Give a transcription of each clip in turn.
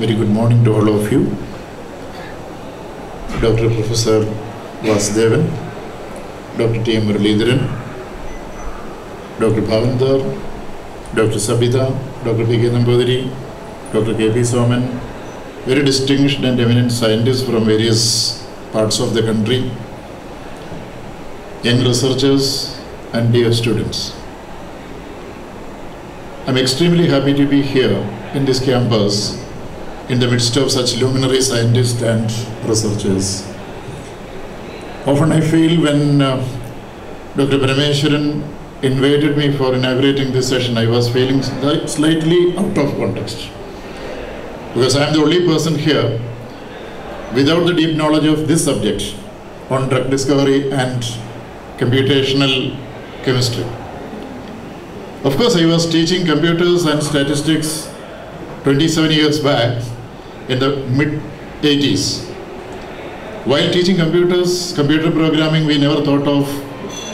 Very good morning to all of you. Dr. Professor Vasudevan, Dr. T. M. Muralidharan, Dr. Bhavandar, Dr. Sabita, Dr. P. K. Nambudiri, Dr. K. P. Soman, very distinguished and eminent scientists from various parts of the country, young researchers and dear students. I'm extremely happy to be here in this campus in the midst of such luminary scientists and researchers. Often I feel when Dr. Parameswaran invited me for inaugurating this session, I was feeling slightly out of context. Because I am the only person here without the deep knowledge of this subject on drug discovery and computational chemistry. Of course, I was teaching computers and statistics 27 years back in the mid-80s. While teaching computer programming, we never thought of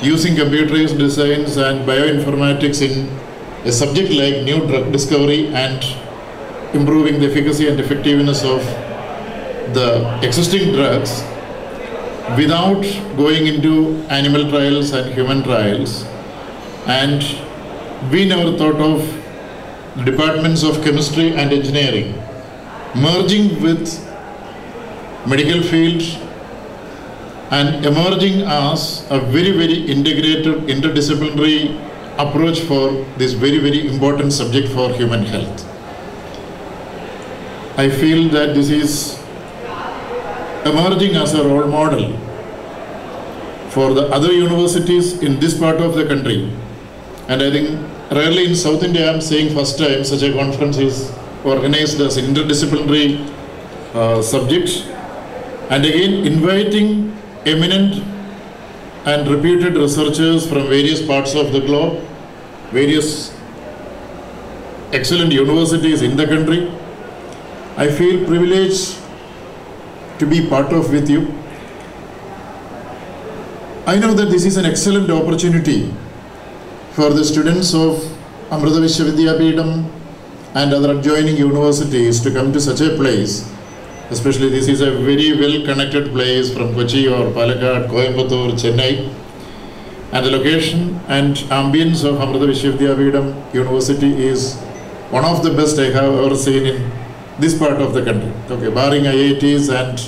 using computerized designs and bioinformatics in a subject like new drug discovery and improving the efficacy and effectiveness of the existing drugs without going into animal trials and human trials. And we never thought of the departments of chemistry and engineering merging with medical field and emerging as a very, very integrated, interdisciplinary approach for this very, very important subject for human health. I feel that this is emerging as a role model for the other universities in this part of the country. And I think rarely in South India I am saying first time such a conference is organized as an interdisciplinary subject. And again inviting eminent and reputed researchers from various parts of the globe, various excellent universities in the country. I feel privileged to be part of with you. I know that this is an excellent opportunity for the students of Amrita Vishwa Vidyapeetham and other adjoining universities to come to such a place. Especially this is a very well connected place from Kochi or Palakkad, Coimbatore, Chennai. And the location and ambience of Amrita Vishwa Vidyapeetham University is one of the best I have ever seen in this part of the country. Okay, barring IITs and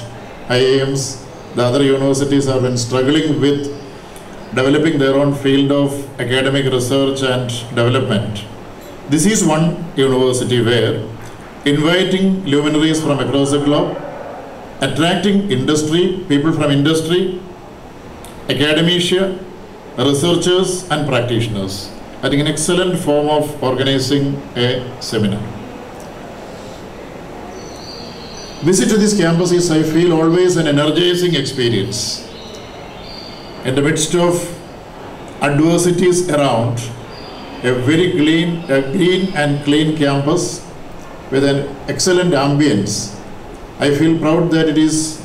IIMs, the other universities have been struggling with developing their own field of academic research and development. This is one university where inviting luminaries from across the globe, attracting industry, people from industry, academia, researchers and practitioners. I think an excellent form of organizing a seminar. Visit to this campus is, I feel, always an energizing experience. In the midst of adversities around, a very green and clean campus with an excellent ambience. I feel proud that it is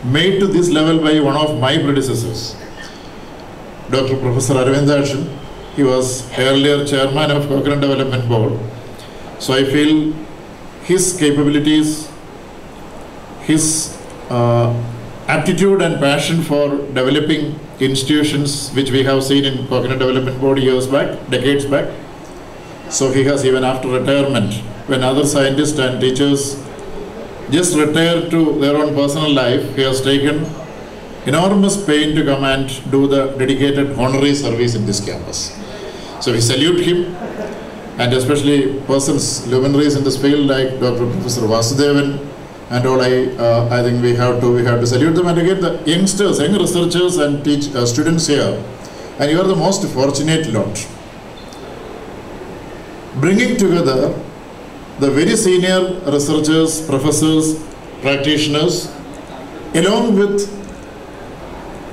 made to this level by one of my predecessors, Dr. Professor Aravindakshan. He was earlier chairman of Cochrane Development Board. So I feel his capabilities, his aptitude and passion for developing institutions which we have seen in Cochrane Development Board years back, decades back. So he has, even after retirement, when other scientists and teachers just retire to their own personal life, he has taken enormous pain to come and do the dedicated honorary service in this campus. So we salute him, and especially persons, luminaries in this field like Dr. Professor Vasudevan and all. I think we have to salute them, and again the youngsters, young researchers and students here, and you are the most fortunate lot, bringing together the very senior researchers, professors, practitioners, along with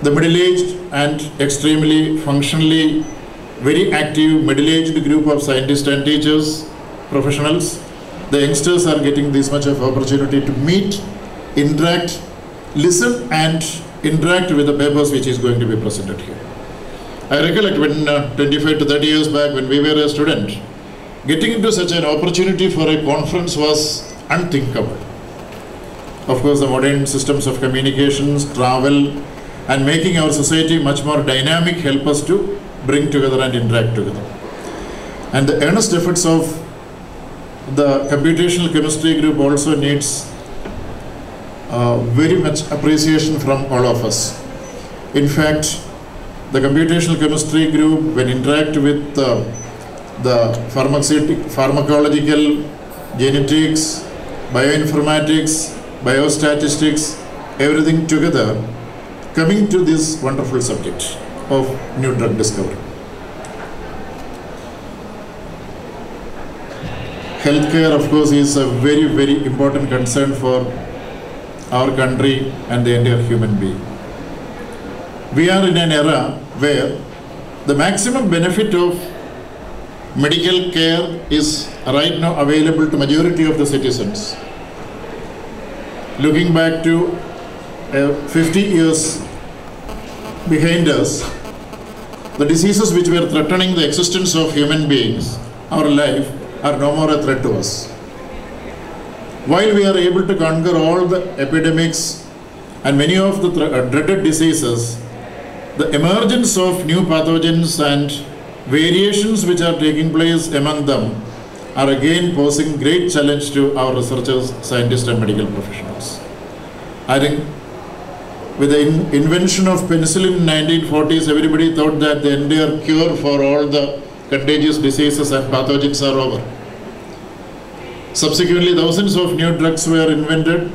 the middle-aged and extremely functionally very active middle-aged group of scientists and teachers, professionals. The youngsters are getting this much of opportunity to meet, interact, listen and interact with the papers which is going to be presented here. I recollect when 25 to 30 years back when we were a student, getting into such an opportunity for a conference was unthinkable. Of course, the modern systems of communications, travel, and making our society much more dynamic help us to bring together and interact together. And the earnest efforts of the computational chemistry group also needs very much appreciation from all of us. In fact, the computational chemistry group, when interact with the pharmacological, genetics, bioinformatics, biostatistics, everything together, coming to this wonderful subject of new drug discovery. Healthcare, of course, is a very, very important concern for our country and the entire human being. We are in an era where the maximum benefit of medical care is right now available to majority of the citizens. Looking back to 50 years behind us, the diseases which were threatening the existence of human beings, our life, are no more a threat to us. While we are able to conquer all the epidemics and many of the dreaded diseases, the emergence of new pathogens and variations which are taking place among them are again posing great challenge to our researchers, scientists and medical professionals. I think with the invention of penicillin in 1940s, everybody thought that the entire cure for all the contagious diseases and pathogens are over. Subsequently, thousands of new drugs were invented,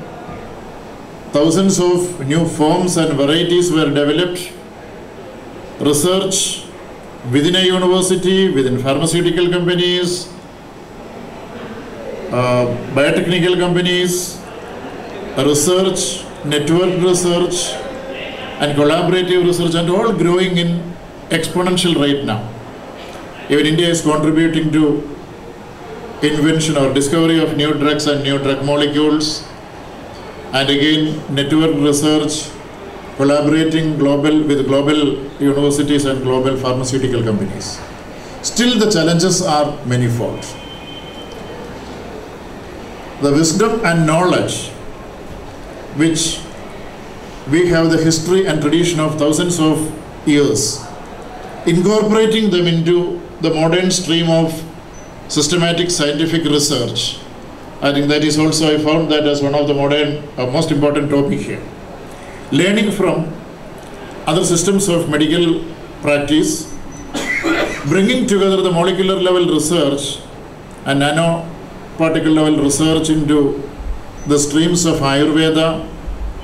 thousands of new forms and varieties were developed. Research within a university, within pharmaceutical companies, biotechnical companies, research, network research, and collaborative research, and all growing in exponential rate now. Even India is contributing to invention or discovery of new drugs and new drug molecules, and again network research, collaborating with global universities and global pharmaceutical companies. Still the challenges are manifold. The wisdom and knowledge which we have the history and tradition of thousands of years, incorporating them into the modern stream of systematic scientific research, I think that is also, I found that as one of the modern, most important topic here. Learning from other systems of medical practice, bringing together the molecular level research and nanoparticle level research into the streams of Ayurveda,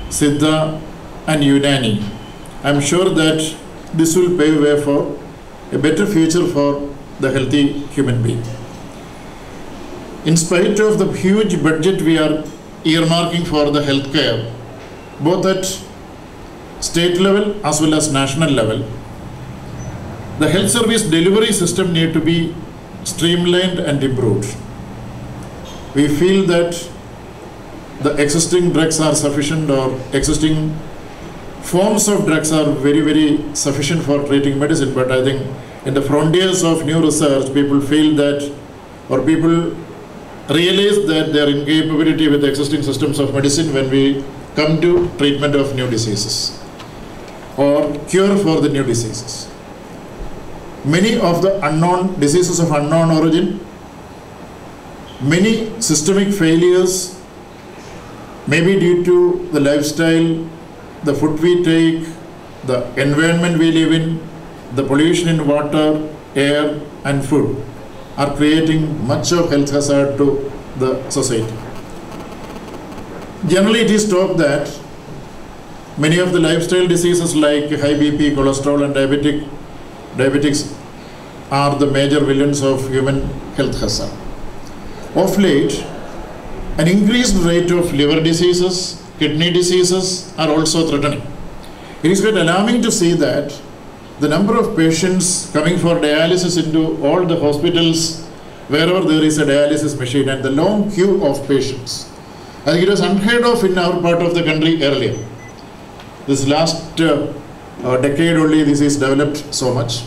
Siddha and Unani. I am sure that this will pave way for a better future for the healthy human being. In spite of the huge budget we are earmarking for the healthcare, both at state level as well as national level, the health service delivery system need to be streamlined and improved. We feel that the existing drugs are sufficient, or existing forms of drugs are very, very sufficient for treating medicine, but I think in the frontiers of new research, people feel that, or people realize that their incapability with the existing systems of medicine when we come to treatment of new diseases or cure for the new diseases. Many of the unknown diseases of unknown origin, many systemic failures may be due to the lifestyle, the food we take, the environment we live in, the pollution in water, air and food are creating much of health hazard to the society. Generally, it is talked that many of the lifestyle diseases like high BP, cholesterol and diabetics are the major villains of human health hazard. Of late, an increased rate of liver diseases, kidney diseases are also threatening. It is quite alarming to see that the number of patients coming for dialysis into all the hospitals wherever there is a dialysis machine, and the long queue of patients. I think it was unheard of in our part of the country earlier. This last decade only this is developed so much.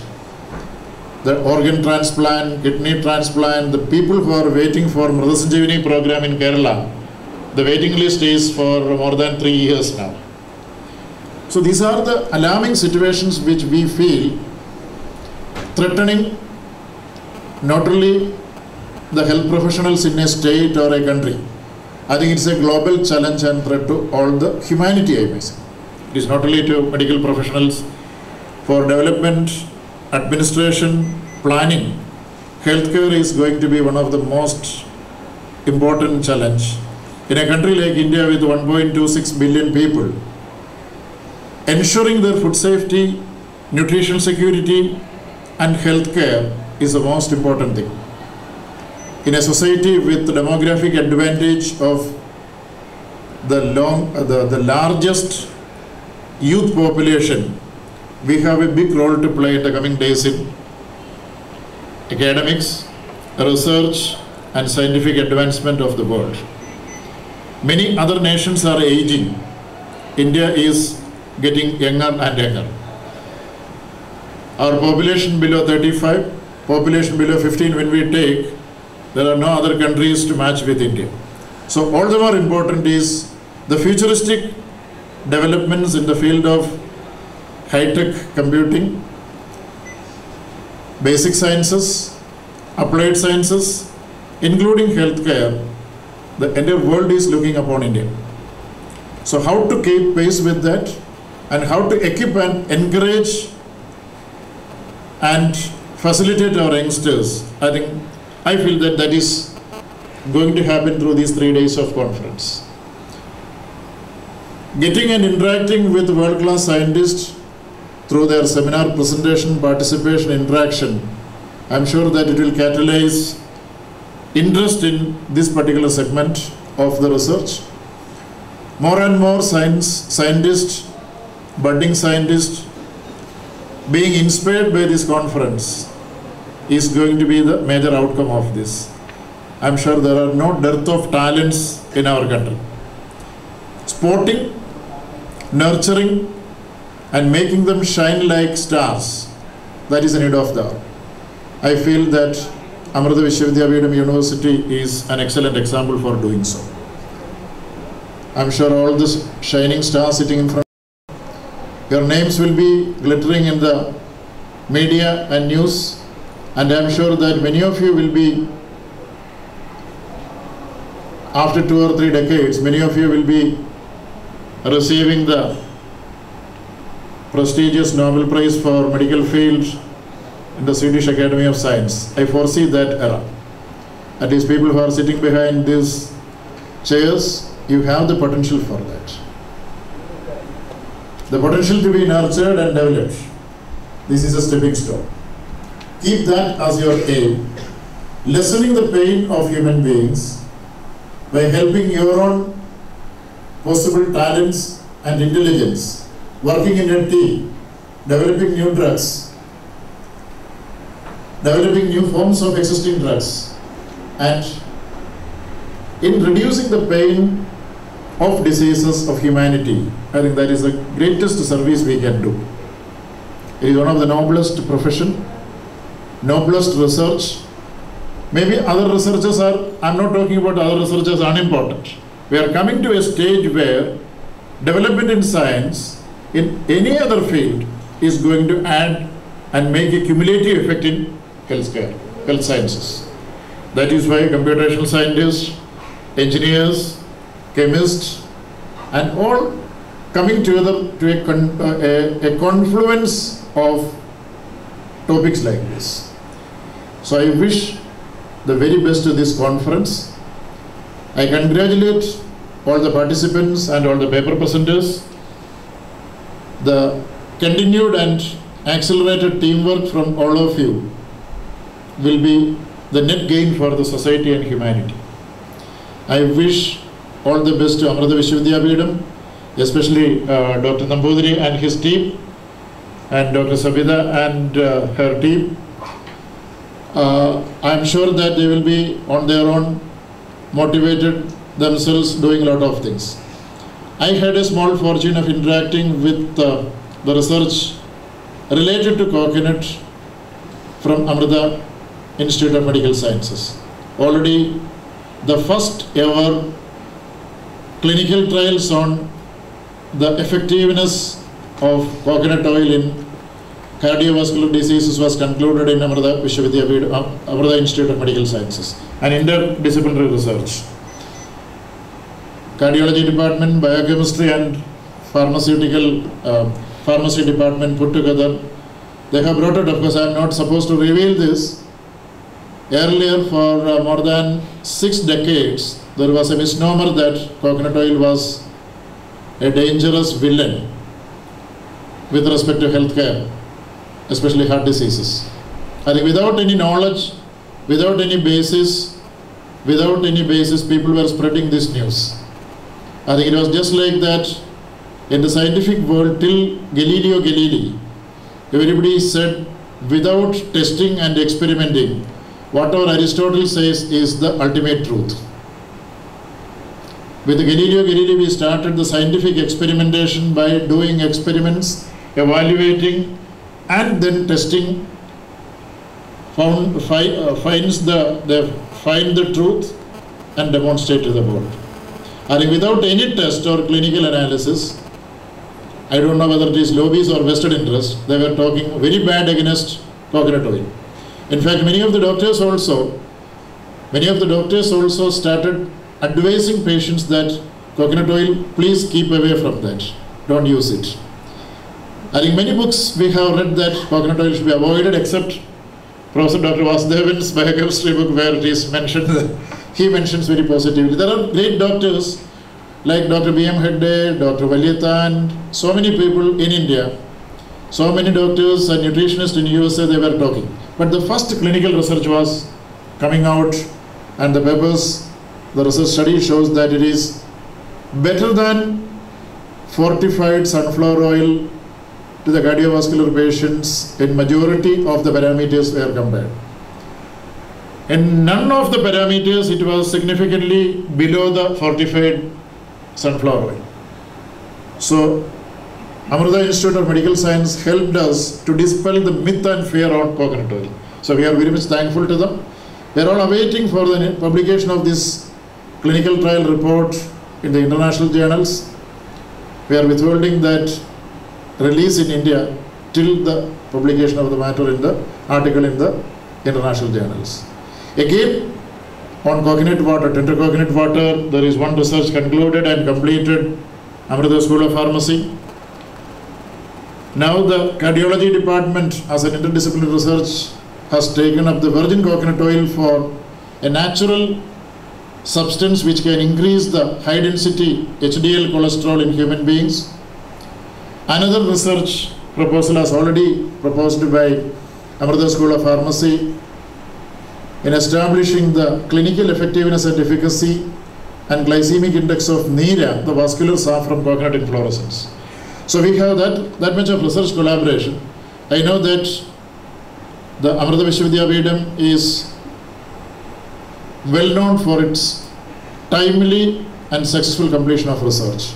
The organ transplant, kidney transplant, the people who are waiting for Mrida Sanjeevani program in Kerala The waiting list is for more than 3 years now. So these are the alarming situations which we feel threatening not only the health professionals in a state or a country. I think it's a global challenge and threat to all the humanity, I may say. It is not only to medical professionals. For development, administration, planning, healthcare is going to be one of the most important challenge. In a country like India with 1.26 billion people, ensuring their food safety, nutrition security, and healthcare is the most important thing. In a society with the demographic advantage of the largest youth population, we have a big role to play in the coming days in academics, research, and scientific advancement of the world. Many other nations are aging. India is getting younger and younger. Our population below 35, population below 15 when we take, there are no other countries to match with India. So all the more important is the futuristic developments in the field of high-tech computing, basic sciences, applied sciences, including healthcare. The entire world is looking upon India. So how to keep pace with that and how to equip and encourage and facilitate our youngsters, I feel that that is going to happen through these 3 days of conference. Getting and interacting with world-class scientists through their seminar presentation, participation, interaction, I'm sure that it will catalyze interest in this particular segment of the research. More and more scientists, budding scientists, being inspired by this conference is going to be the major outcome of this. I'm sure there are no dearth of talents in our country. Sporting, nurturing, and making them shine like stars, that is the need of the hour. I feel that Amrita Vishwavidyapeetham University is an excellent example for doing so. I'm sure all these shining stars sitting in front of you, your names will be glittering in the media and news, and I'm sure that many of you will be, after 2 or 3 decades, many of you will be receiving the prestigious Nobel Prize for medical field in the Swedish Academy of Science. I foresee that era. At least people who are sitting behind these chairs, you have the potential for that. The potential to be nurtured and developed. This is a stepping stone. Keep that as your aim. Lessening the pain of human beings by helping your own possible talents and intelligence, working in a team, developing new drugs, developing new forms of existing drugs, and in reducing the pain of diseases of humanity. I think that is the greatest service we can do. It is one of the noblest profession, noblest research. Maybe other researchers are, I'm not talking about other researchers unimportant. We are coming to a stage where development in science, in any other field, is going to add and make a cumulative effect in healthcare, health sciences. That is why computational scientists, engineers, chemists, and all coming together to a confluence of topics like this. So I wish the very best to this conference. I congratulate all the participants and all the paper presenters. The continued and accelerated teamwork from all of you will be the net gain for the society and humanity. I wish all the best to Amrita Vishwavidyapeetham, especially Dr. Nambudiri and his team, and Dr. Sabita and her team. I'm sure that they will be on their own, motivated themselves, doing a lot of things. I had a small fortune of interacting with the research related to coconut from Amrita Institute of Medical Sciences. Already the first ever clinical trials on the effectiveness of coconut oil in cardiovascular diseases was concluded in Amrita Institute of Medical Sciences, an interdisciplinary research. Cardiology department, biochemistry and pharmacy department put together. They have brought it, of course I am not supposed to reveal this. Earlier, for more than 6 decades, there was a misnomer that coconut oil was a dangerous villain with respect to healthcare, especially heart diseases. I think without any knowledge, without any basis, people were spreading this news. I think it was just like that in the scientific world till Galileo Galilei. Everybody said without testing and experimenting, whatever Aristotle says is the ultimate truth. With Galileo Galilei, we started the scientific experimentation by doing experiments, evaluating, and then testing. Find the truth and demonstrate to the world. I think without any test or clinical analysis, I don't know whether it is lobbies or vested interest, they were talking very bad against coconut oil. In fact, many of the doctors also started advising patients that coconut oil, please keep away from that, don't use it. I think many books we have read that coconut oil should be avoided, except Professor Dr. Vasudevan's biochemistry book, where it is mentioned, he mentions very positively. There are great doctors like Dr. B.M. Hedde, Dr. Valyatha, and so many people in India, so many doctors and nutritionists in USA, they were talking. But the first clinical research was coming out, and the papers, the research study shows that it is better than fortified sunflower oil to the cardiovascular patients in majority of the parameters were compared. In none of the parameters it was significantly below the fortified sunflower oil. So Amrita Institute of Medical Science helped us to dispel the myth and fear on coconut oil. So we are very much thankful to them. We are all awaiting for the publication of this clinical trial report in the international journals. We are withholding that release in India till the publication of the matter in the article in the international journals. Again, on coconut water, tender coconut water, there is one research concluded and completed, Amrita School of Pharmacy. Now the cardiology department, as an interdisciplinary research, has taken up the virgin coconut oil for a natural substance which can increase the high density HDL cholesterol in human beings. Another research proposal has already proposed by Amrita School of Pharmacy in establishing the clinical effectiveness and efficacy and glycemic index of NERA, the vascular saw from coconut inflorescence. So we have that much of research collaboration. I know that the Amrita Vishwavidyapeetham is well known for its timely and successful completion of research.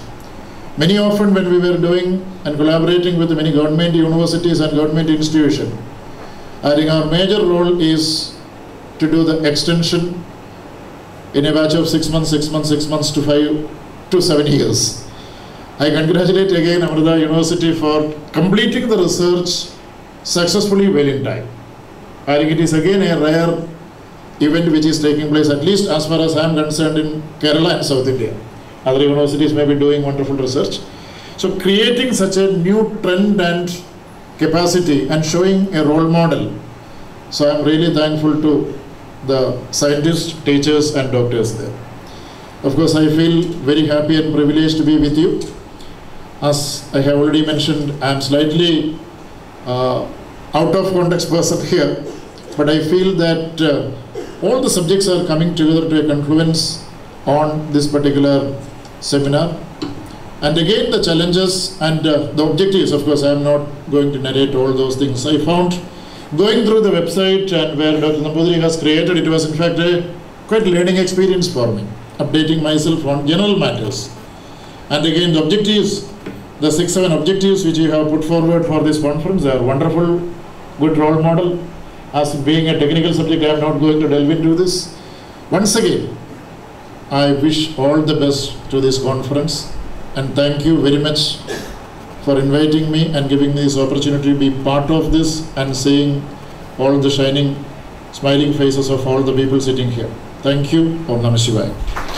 Many often when we were doing and collaborating with many government universities and government institutions, I think our major role is to do the extension in a batch of 6 months to 5 to 7 years. I congratulate again Amrita University for completing the research successfully well in time. I think it is again a rare event which is taking place, at least as far as I am concerned, in Kerala and South India. Other universities may be doing wonderful research. So creating such a new trend and capacity and showing a role model. So I am really thankful to the scientists, teachers and doctors there. Of course, I feel very happy and privileged to be with you. As I have already mentioned, I am slightly out of context person here, but I feel that all the subjects are coming together to a confluence on this particular seminar. And again, the challenges and the objectives, of course, I am not going to narrate all those things. I found going through the website and where Dr. Nambudiri has created, it was in fact a quite learning experience for me, updating myself on general matters. And again, the objectives, the 6-7 objectives which you have put forward for this conference are wonderful, good role model. As being a technical subject, I am not going to delve into this. Once again, I wish all the best to this conference, and thank you very much for inviting me and giving me this opportunity to be part of this and seeing all the shining, smiling faces of all the people sitting here. Thank you. Om Namah Shivaya.